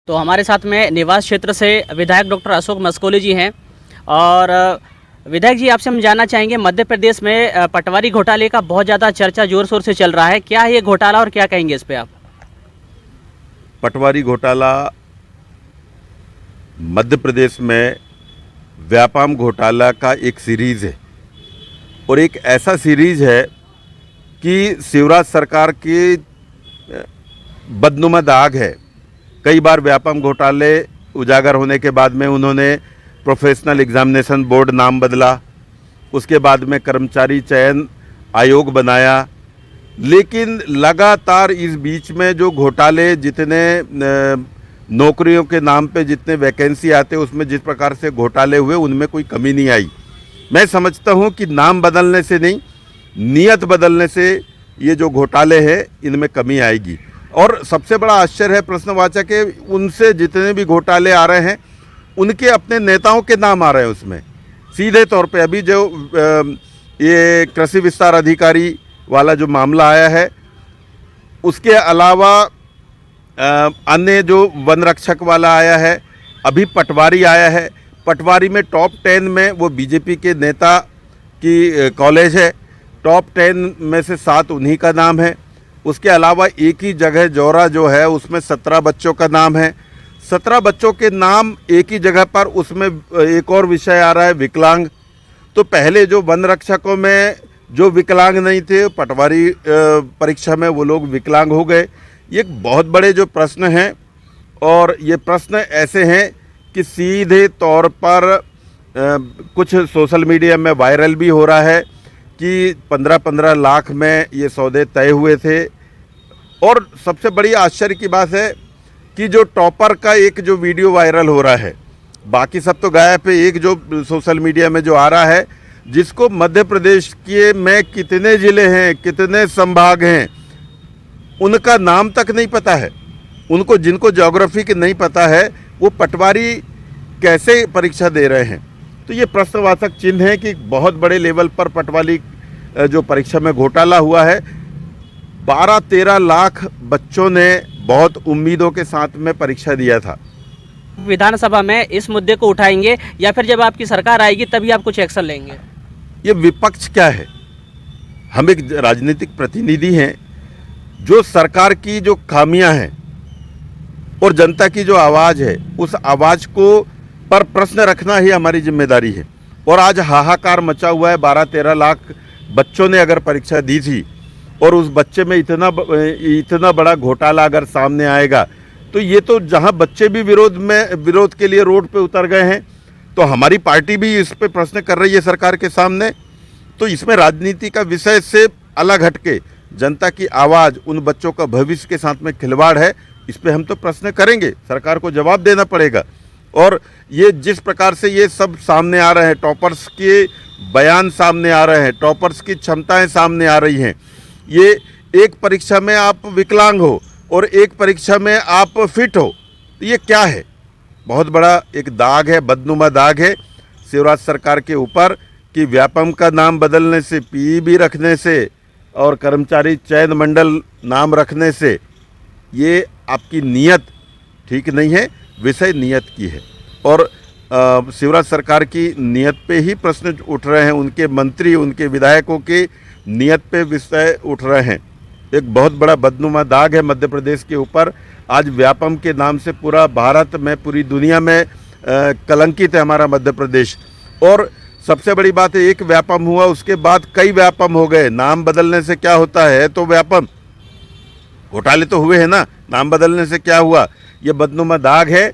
तो हमारे साथ में निवास क्षेत्र से विधायक डॉक्टर अशोक मस्कोली जी हैं। और विधायक जी, आपसे हम जानना चाहेंगे, मध्य प्रदेश में पटवारी घोटाले का बहुत ज़्यादा चर्चा जोर शोर से चल रहा है। क्या है ये घोटाला और क्या कहेंगे इस पे आप? पटवारी घोटाला मध्य प्रदेश में व्यापम घोटाला का एक सीरीज़ है और एक ऐसा सीरीज़ है कि शिवराज सरकार की बदनुमा दाग है। कई बार व्यापम घोटाले उजागर होने के बाद में उन्होंने प्रोफेशनल एग्जामिनेशन बोर्ड नाम बदला, उसके बाद में कर्मचारी चयन आयोग बनाया, लेकिन लगातार इस बीच में जो घोटाले, जितने नौकरियों के नाम पे जितने वैकेंसी आते उसमें जिस प्रकार से घोटाले हुए उनमें कोई कमी नहीं आई। मैं समझता हूं कि नाम बदलने से नहीं, नियत बदलने से ये जो घोटाले हैं इनमें कमी आएगी। और सबसे बड़ा आश्चर्य है, प्रश्नवाचक है, उनसे जितने भी घोटाले आ रहे हैं उनके अपने नेताओं के नाम आ रहे हैं उसमें सीधे तौर पे। अभी जो ये कृषि विस्तार अधिकारी वाला जो मामला आया है, उसके अलावा अन्य जो वन रक्षक वाला आया है, अभी पटवारी आया है। पटवारी में टॉप 10 में वो बीजेपी के नेता की कॉलेज है, टॉप 10 में से 7 उन्हीं का नाम है। उसके अलावा एक ही जगह जौरा जो है उसमें 17 बच्चों का नाम है। 17 बच्चों के नाम एक ही जगह पर, उसमें एक और विषय आ रहा है विकलांग। तो पहले जो वन रक्षकों में जो विकलांग नहीं थे, पटवारी परीक्षा में वो लोग विकलांग हो गए। ये एक बहुत बड़े जो प्रश्न हैं, और ये प्रश्न ऐसे हैं कि सीधे तौर पर कुछ सोशल मीडिया में वायरल भी हो रहा है कि 15-15 लाख में ये सौदे तय हुए थे। और सबसे बड़ी आश्चर्य की बात है कि जो टॉपर का एक जो वीडियो वायरल हो रहा है, बाकी सब तो गायब है, एक जो सोशल मीडिया में जो आ रहा है, जिसको मध्य प्रदेश के में कितने ज़िले हैं, कितने संभाग हैं, उनका नाम तक नहीं पता है। उनको, जिनको ज्योग्राफी की नहीं पता है, वो पटवारी कैसे परीक्षा दे रहे हैं। तो ये प्रश्नवाचक चिन्ह है कि बहुत बड़े लेवल पर पटवारी जो परीक्षा में घोटाला हुआ है। 12-13 लाख बच्चों ने बहुत उम्मीदों के साथ में परीक्षा दिया था। विधानसभा में इस मुद्दे को उठाएंगे या फिर जब आपकी सरकार आएगी तभी आप कुछ एक्शन लेंगे? ये विपक्ष क्या है? हम एक राजनीतिक प्रतिनिधि हैं। जो सरकार की जो खामियां हैं और जनता की जो आवाज़ है, उस आवाज़ को पर प्रश्न रखना ही हमारी जिम्मेदारी है। और आज हाहाकार मचा हुआ है। 12-13 लाख बच्चों ने अगर परीक्षा दी थी और उस बच्चे में इतना बड़ा घोटाला अगर सामने आएगा, तो ये तो जहां बच्चे भी विरोध के लिए रोड पे उतर गए हैं, तो हमारी पार्टी भी इस पे प्रश्न कर रही है सरकार के सामने। तो इसमें राजनीति का विषय से अलग हटके जनता की आवाज़, उन बच्चों का भविष्य के साथ में खिलवाड़ है, इस पे हम तो प्रश्न करेंगे, सरकार को जवाब देना पड़ेगा। और ये जिस प्रकार से ये सब सामने आ रहे हैं, टॉपर्स के बयान सामने आ रहे हैं, टॉपर्स की क्षमताएं सामने आ रही हैं। ये एक परीक्षा में आप विकलांग हो और एक परीक्षा में आप फिट हो, तो ये क्या है? बहुत बड़ा एक दाग है, बदनुमा दाग है शिवराज सरकार के ऊपर कि व्यापम का नाम बदलने से, पीईबी रखने से और कर्मचारी चयन मंडल नाम रखने से ये आपकी नीयत ठीक नहीं है, विषय नियत की है। और शिवराज सरकार की नियत पे ही प्रश्न उठ रहे हैं, उनके मंत्री, उनके विधायकों की नियत पे विषय उठ रहे हैं। एक बहुत बड़ा बदनुमा दाग है मध्य प्रदेश के ऊपर। आज व्यापम के नाम से पूरा भारत में, पूरी दुनिया में कलंकित है हमारा मध्य प्रदेश। और सबसे बड़ी बात है, एक व्यापम हुआ, उसके बाद कई व्यापम हो गए। नाम बदलने से क्या होता है? तो व्यापम घोटाले तो हुए हैं ना, नाम बदलने से क्या हुआ? ये बदनुमा दाग है।